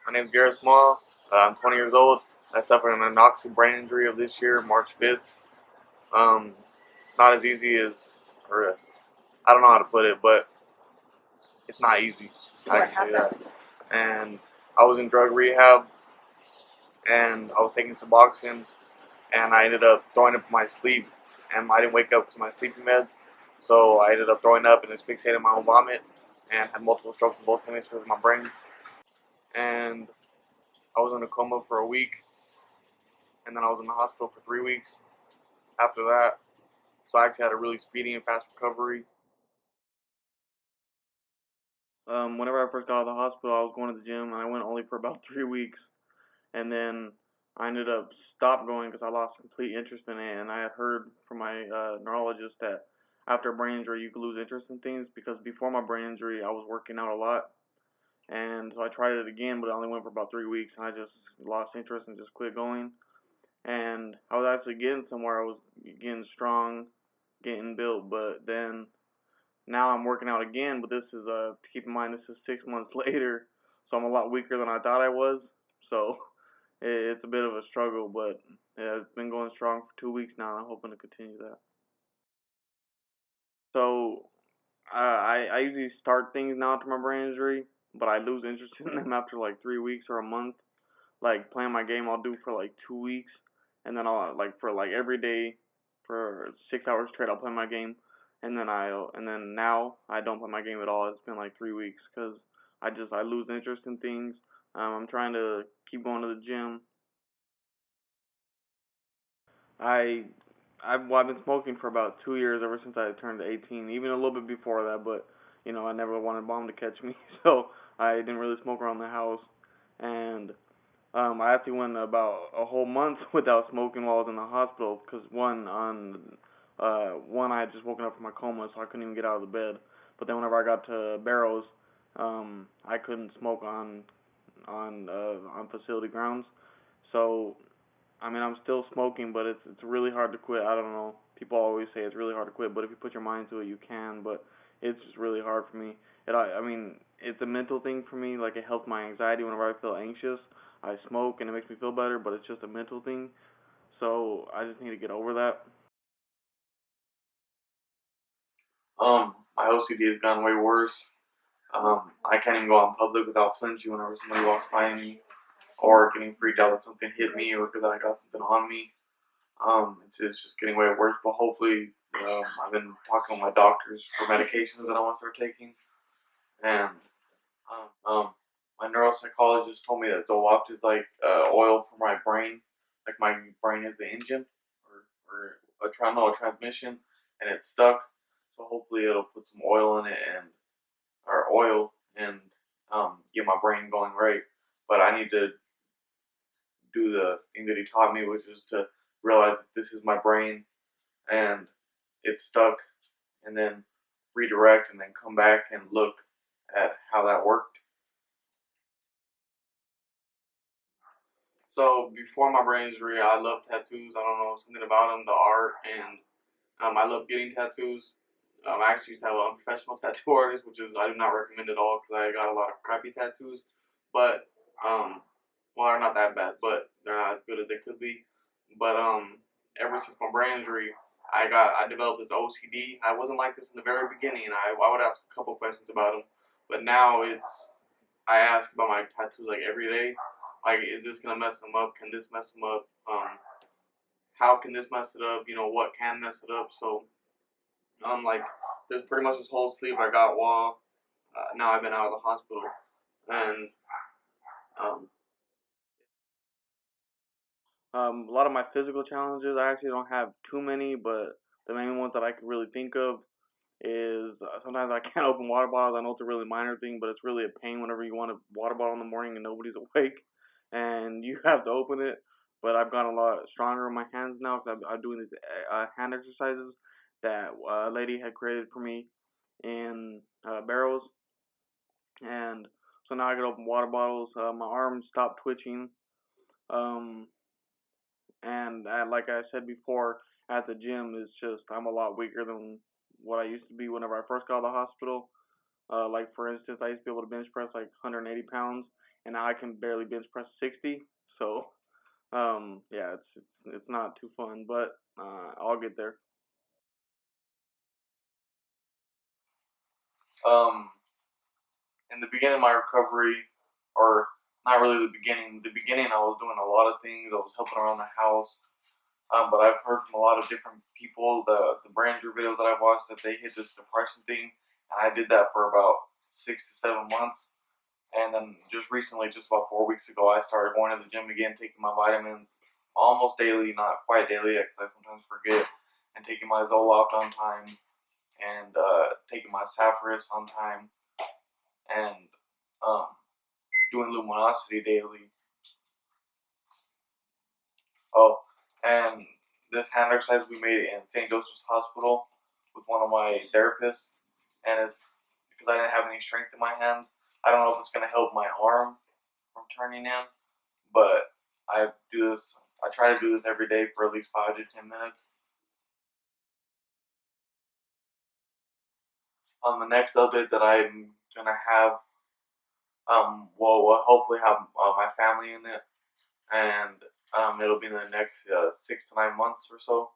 My name is Garrett. I'm 20 years old. I suffered an anoxic brain injury of this year, March 5th. Um, it's not as easy as, or I don't know how to put it, but it's not easy. I can say that. And I was in drug rehab, and I was taking Suboxone, and I ended up throwing up in my sleep, and I didn't wake up to my sleeping meds, so I ended up throwing up and asphyxiating my own vomit, and had multiple strokes in both hemispheres of my brain, and I was in a coma for a week, and then I was in the hospital for 3 weeks after that. So I actually had a really speedy and fast recovery. Whenever I first got out of the hospital, I was going to the gym, and I went only for about 3 weeks, and then I ended up stopped going because I lost complete interest in it. And I had heard from my neurologist that after a brain injury, you could lose interest in things because before my brain injury, I was working out a lot, and so I tried it again, but I only went for about 3 weeks, and I just lost interest and just quit going. And I was actually getting somewhere. I was getting strong, getting built, but then now I'm working out again. But this is keep in mind this is 6 months later, so I'm a lot weaker than I thought I was. So it's a bit of a struggle, but yeah, it's been going strong for 2 weeks now, and I'm hoping to continue that. So I usually start things now after my brain injury, but I lose interest in them after like 3 weeks or a month. Like playing my game, I'll do for like 2 weeks, and then I'll like for like every day for 6 hours straight, I'll play my game, and then now I don't play my game at all. It's been like 3 weeks because I lose interest in things. I'm trying to keep going to the gym. I I've been smoking for about 2 years ever since I turned 18, even a little bit before that, but I never wanted mom to catch me, so I didn't really smoke around the house, and I actually went about a whole month without smoking while I was in the hospital because one I had just woken up from my coma, so I couldn't even get out of the bed. But then whenever I got to Barrows, I couldn't smoke on facility grounds. So I mean, I'm still smoking, but it's really hard to quit. I don't know. People always say it's really hard to quit, but if you put your mind to it, you can. But it's just really hard for me. I mean, it's a mental thing for me. Like it helps my anxiety whenever I feel anxious. I smoke and it makes me feel better, but it's just a mental thing. So I just need to get over that. My OCD has gone way worse. I can't even go out in public without flinching whenever somebody walks by me, or getting freaked out that something hit me, or because I got something on me. It's just getting way worse, but hopefully, I've been talking with my doctors for medications that I want to start taking, and my neuropsychologist told me that Zoloft is like oil for my brain, like my brain is the engine, or a transmission, and it's stuck. So hopefully, it'll put some oil in it and get my brain going right. But I need to do the thing that he taught me, which is to realize that this is my brain and it's stuck, and then redirect and then come back and look at how that worked. So before my brain injury, I love tattoos. I don't know, something about them, the art, and I love getting tattoos. I actually used to have a professional tattoo artist, which is I do not recommend at all because I got a lot of crappy tattoos. But well, they're not that bad, but they're not as good as they could be. But ever since my brain injury, I developed this OCD. I wasn't like this in the very beginning, and I would ask a couple questions about them, but now I ask about my tattoos like every day. Like, is this gonna mess them up? Can this mess them up? How can this mess it up? What can mess it up? So like there's pretty much this whole sleeve I got while now I've been out of the hospital, and um, a lot of my physical challenges, I actually don't have too many, but the main ones that I can really think of is sometimes I can't open water bottles. I know it's a really minor thing, but it's really a pain whenever you want a water bottle in the morning and nobody's awake and you have to open it. But I've gotten a lot stronger in my hands now because I'm doing these hand exercises that a lady had created for me in Barrows. And so now I can open water bottles. My arms stopped twitching. Um, and like I said before, at the gym, it's just I'm a lot weaker than what I used to be whenever I first got out of the hospital. Like for instance, I used to be able to bench press like 180 pounds, and now I can barely bench press 60. So yeah, it's not too fun, but I'll get there. Um, in the beginning of my recovery, or not really the beginning I was doing a lot of things. I was helping around the house. But I've heard from a lot of different people the brain injury videos that I've watched that they hit this depression thing, and I did that for about 6 to 7 months, and then just recently, just about 4 weeks ago, I started going to the gym again, taking my vitamins almost daily, not quite daily because I sometimes forget, and taking my Zoloft on time, and taking my Saffris on time, and um, doing luminosity daily. Oh, and this hand exercise we made it in St. Joseph's Hospital with one of my therapists, and it's because I didn't have any strength in my hands. I don't know if it's gonna help my arm from turning in, but I do this. I try to do this every day for at least 5 to 10 minutes. The next update that I'm gonna have, will hopefully have my family in it, and it'll be in the next 6 to 9 months or so.